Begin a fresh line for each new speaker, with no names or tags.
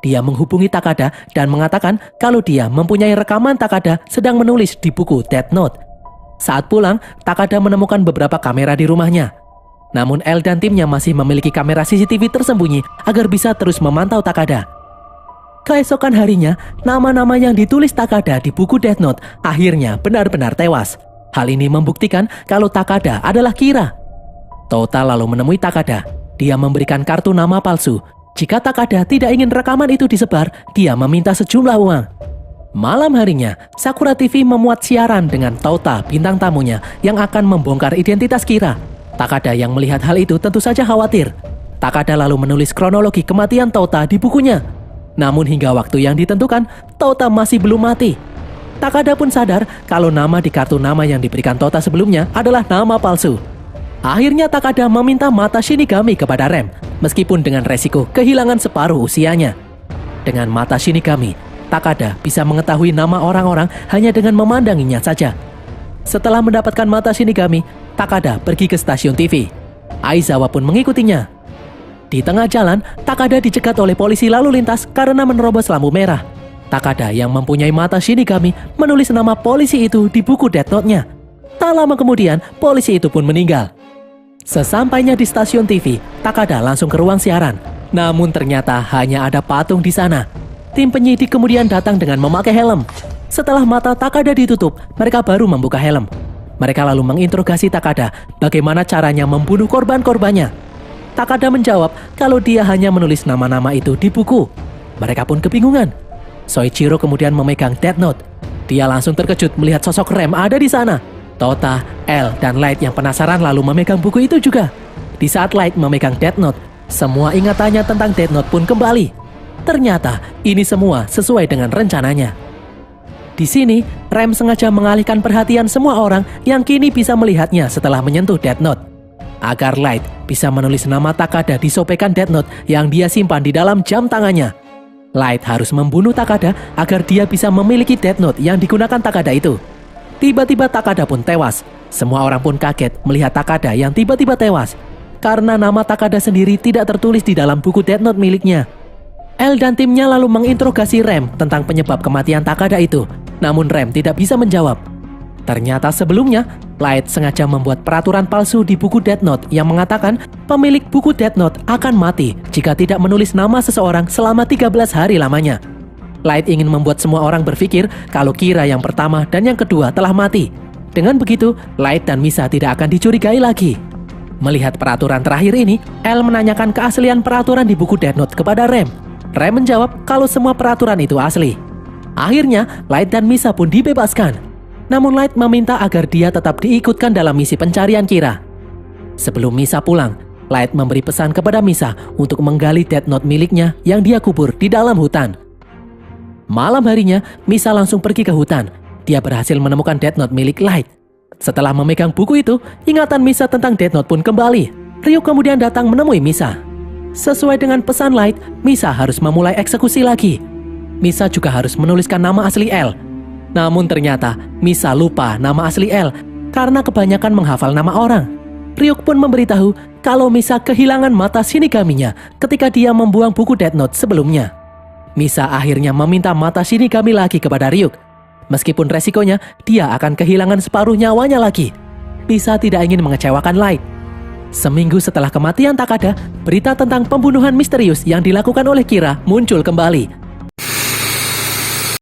dia menghubungi Takada dan mengatakan kalau dia mempunyai rekaman Takada sedang menulis di buku Death Note. Saat pulang, Takada menemukan beberapa kamera di rumahnya. Namun L dan timnya masih memiliki kamera CCTV tersembunyi agar bisa terus memantau Takada. Keesokan harinya, nama-nama yang ditulis Takada di buku Death Note akhirnya benar-benar tewas. Hal ini membuktikan kalau Takada adalah Kira. Tota lalu menemui Takada. Dia memberikan kartu nama palsu. Jika Takada tidak ingin rekaman itu disebar, dia meminta sejumlah uang. Malam harinya, Sakura TV memuat siaran dengan Tota, bintang tamunya, yang akan membongkar identitas Kira. Takada yang melihat hal itu tentu saja khawatir. Takada lalu menulis kronologi kematian Tota di bukunya. Namun hingga waktu yang ditentukan, Tota masih belum mati. Takada pun sadar kalau nama di kartu nama yang diberikan Tota sebelumnya adalah nama palsu. Akhirnya Takada meminta mata Shinigami kepada Rem, meskipun dengan resiko kehilangan separuh usianya. Dengan mata Shinigami, Takada bisa mengetahui nama orang-orang hanya dengan memandanginya saja. Setelah mendapatkan mata Shinigami, Takada pergi ke stasiun TV. Aizawa pun mengikutinya. Di tengah jalan, Takada dicegat oleh polisi lalu lintas karena menerobos lampu merah. Takada yang mempunyai mata Shinigami menulis nama polisi itu di buku Death Note-nya. Tak lama kemudian, polisi itu pun meninggal. Sesampainya di stasiun TV, Takada langsung ke ruang siaran. Namun ternyata hanya ada patung di sana. Tim penyidik kemudian datang dengan memakai helm. Setelah mata Takada ditutup, mereka baru membuka helm. Mereka lalu menginterogasi Takada bagaimana caranya membunuh korban-korbannya. Takada menjawab kalau dia hanya menulis nama-nama itu di buku. Mereka pun kebingungan. Soichiro kemudian memegang Death Note. Dia langsung terkejut melihat sosok Rem ada di sana. Tota, L, dan Light yang penasaran lalu memegang buku itu juga. Di saat Light memegang Death Note, semua ingatannya tentang Death Note pun kembali. Ternyata ini semua sesuai dengan rencananya. Di sini, Rem sengaja mengalihkan perhatian semua orang yang kini bisa melihatnya setelah menyentuh Death Note. Agar Light bisa menulis nama Takada di sobekan Death Note yang dia simpan di dalam jam tangannya. Light harus membunuh Takada agar dia bisa memiliki Death Note yang digunakan Takada itu. Tiba-tiba Takada pun tewas. Semua orang pun kaget melihat Takada yang tiba-tiba tewas. Karena nama Takada sendiri tidak tertulis di dalam buku Death Note miliknya. L dan timnya lalu menginterogasi Rem tentang penyebab kematian Takada itu. Namun Rem tidak bisa menjawab. Ternyata sebelumnya, Light sengaja membuat peraturan palsu di buku Death Note yang mengatakan pemilik buku Death Note akan mati jika tidak menulis nama seseorang selama 13 hari lamanya. Light ingin membuat semua orang berpikir kalau Kira yang pertama dan yang kedua telah mati. Dengan begitu, Light dan Misa tidak akan dicurigai lagi. Melihat peraturan terakhir ini, L menanyakan keaslian peraturan di buku Death Note kepada Rem. Rem menjawab kalau semua peraturan itu asli. Akhirnya, Light dan Misa pun dibebaskan. Namun Light meminta agar dia tetap diikutkan dalam misi pencarian Kira. Sebelum Misa pulang, Light memberi pesan kepada Misa untuk menggali Death Note miliknya yang dia kubur di dalam hutan. Malam harinya, Misa langsung pergi ke hutan. Dia berhasil menemukan Death Note milik Light. Setelah memegang buku itu, ingatan Misa tentang Death Note pun kembali. Ryuk kemudian datang menemui Misa. Sesuai dengan pesan Light, Misa harus memulai eksekusi lagi. Misa juga harus menuliskan nama asli L. Namun ternyata, Misa lupa nama asli L karena kebanyakan menghafal nama orang. Ryuk pun memberitahu kalau Misa kehilangan mata Shinigaminya ketika dia membuang buku Death Note sebelumnya. Misa akhirnya meminta mata Shinigami lagi kepada Ryuk. Meskipun resikonya, dia akan kehilangan separuh nyawanya lagi. Misa tidak ingin mengecewakan Light. Seminggu setelah kematian Takada, berita tentang pembunuhan misterius yang dilakukan oleh Kira muncul kembali.